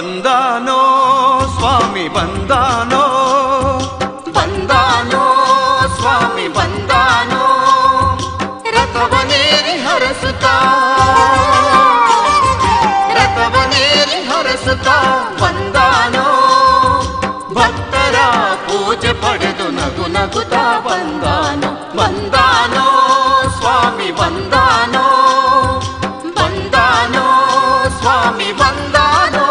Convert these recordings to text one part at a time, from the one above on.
ಬಂದಾನೋ ಸ್ವಾಮಿ ಬಂದಾನೋ, ಬಂದಾನೋ ಸ್ವಾಮಿ ಬಂದಾನೋ, ರಥವನೇರಿ ಹರಸುತ್ತಾ, ರಥವನೇರಿ ಹರಸುತ್ತಾ ಬಂದಾನೋ, ಭಕ್ತರ ಪೂಜೆ ಪಡೆದು ನಗು ನಗುತ್ತಾ ಬಂದಾನೋ, ಬಂದಾನೋ ಸ್ವಾಮಿ ಬಂದಾನೋ, ಬಂದಾನೋ ಸ್ವಾಮಿ ಬಂದಾನೋ.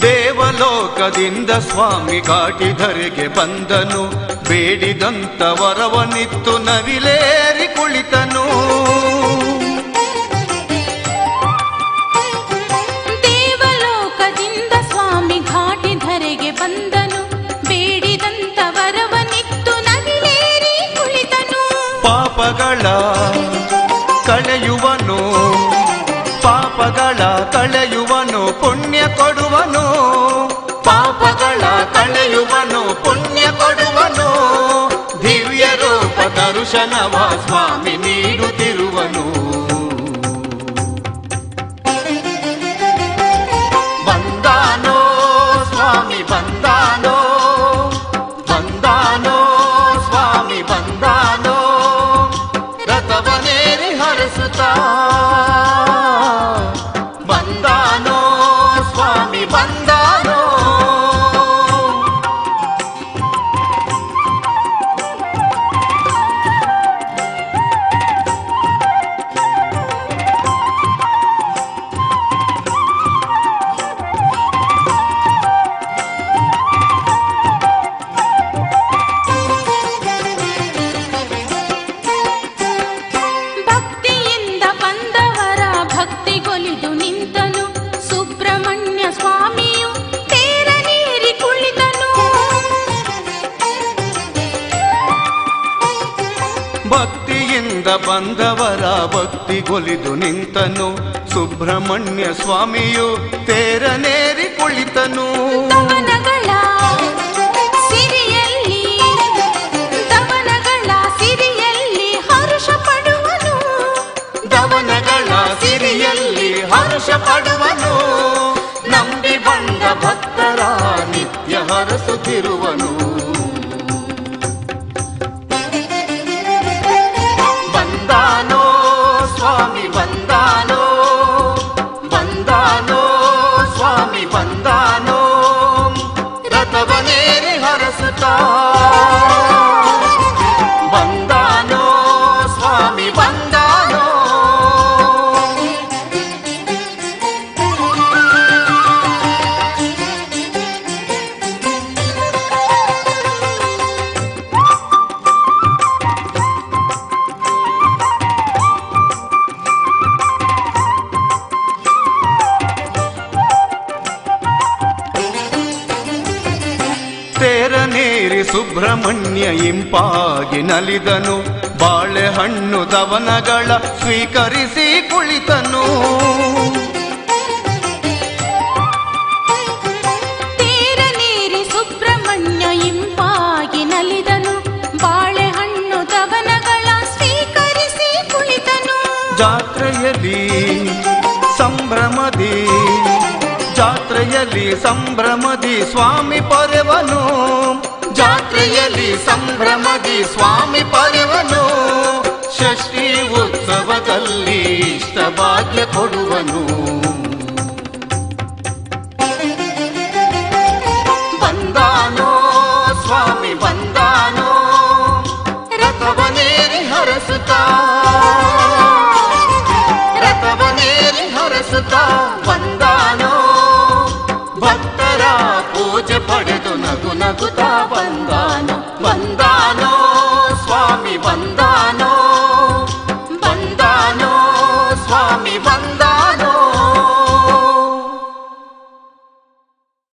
ದೇವಲೋಕದಿಂದ ಸ್ವಾಮಿ ಘಾಟಿಧರೆಗೆ ಬಂದನು, ಬೇಡಿದಂತ ವರವನಿತ್ತು ನವಿಲೇರಿ ಕುಳಿತನು. ದೇವಲೋಕದಿಂದ ಸ್ವಾಮಿ ಘಾಟಿಧರೆಗೆ ಬಂದನು, ಬೇಡಿದಂತ ವರವನಿತ್ತು ನವಿಲೇರಿ ಕುಳಿತನು. ಪಾಪಗಳ ಕಳೆಯುವನು, ಪಾಪಗಳ ಕಳೆಯುವನು, ಪುಣ್ಯ ಕೊಡುವನು, ಪಾಪಗಳ ಕಳೆಯುವನು, ಪುಣ್ಯ ಕೊಡುವನು, ದಿವ್ಯ ರೂಪ ದರ್ಶನವ ಸ್ವಾಮಿ ನೀಡುತ್ತಿರುವನು. ಬಂದಾನೋ ಸ್ವಾಮಿ ಬಂದಾನೋ, ಬಂದಾನೋ ಸ್ವಾಮಿ ಬಂದಾನೋ, ರಥವನೇರಿ ಹರಸುತ್ತಾ, ಬಂದಾನೋ ಸ್ವಾಮಿ ಬಂದಾನೋ. ಭಕ್ತಿಯಿಂದ ಬಂದವರ ಭಕ್ತಿಗೊಲಿದು ನಿಂತನು, ಸುಬ್ರಹ್ಮಣ್ಯ ಸ್ವಾಮಿಯು ತೇರನೇರಿ ಕುಳಿತನು. ಭಕ್ತಿಯಿಂದ ಬಂದವರ ಭಕ್ತಿಗೊಲಿದು ನಿಂತನು, ಸುಬ್ರಹ್ಮಣ್ಯ ಸ್ವಾಮಿಯು ತೇರನೇರಿ ಕುಳಿತನು. ದವನಗಳ ಸಿರಿಯಲ್ಲಿ, ದವನಗಳ ಸಿರಿಯಲ್ಲಿ ಹರ್ಷ ಪಡುವನು, ದವನಗಳ ಸಿರಿಯಲ್ಲಿ ಹರ್ಷ ಪಡುವನು, ನಂಬಿ ಬಂದ ಭಕ್ತರ ನಿತ್ಯ ಹರಸುತ್ತಿರುವನು. ಬಂದಾನೋ ಸ್ವಾಮಿ ಬಂದಾನೋ, ಬಂದಾನೋ ಸ್ವಾಮಿ ಬಂದಾನೋ, ರಥವನೇರಿ ಹರಸುತ್ತಾ, ಬಂದಾನೋ ಸ್ವಾಮಿ ಬಂದಾನೋ. ತೇರನೇರಿ ಸುಬ್ರಹ್ಮಣ್ಯ ಇಂಪಾಗಿ ನಲಿದನು, ಬಾಳೆಹಣ್ಣು ದವನಗಳ ಸ್ವೀಕರಿಸಿ ಕುಳಿತನು. ತೇರನೇರಿ ಸುಬ್ರಹ್ಮಣ್ಯ ಇಂಪಾಗಿ ನಲಿದನು, ಬಾಳೆಹಣ್ಣು ದವನಗಳ ಸ್ವೀಕರಿಸಿ ಕುಳಿತನು. ಜಾತ್ರೆಯಲ್ಲಿ ಸಂಭ್ರಮದಿ, ಜಾತ್ರೆಯಲ್ಲಿ ಸಂಭ್ರಮದಿ ಸ್ವಾಮಿ ಪೊರೆವನು, ಜಾತ್ರೆಯಲ್ಲಿ ಸಂಭ್ರಮದಿ ಸ್ವಾಮಿ ಪೊರೆವನು, ಷಷ್ಠಿ ಉತ್ಸವದಲ್ಲಿ ಇಷ್ಟ ಭಾಗ್ಯ ಕೊಡುವನು. ಬಂದಾನೋ ಸ್ವಾಮಿ ಬಂದಾನೋ, ರಥವನೇರಿ ಹರಸುತ್ತಾ, ರಥವನೇರಿ ಹರಸುತ್ತಾ ಬಂದಾನೋ, ಭಕ್ತರ ಪೂಜೆ ಪಡೆದು ನಗು ನಗುತ್ತಾ ಬಂದಾನೋ, ಬಂದಾನೋ ಸ್ವಾಮಿ ಬಂದಾನೋ.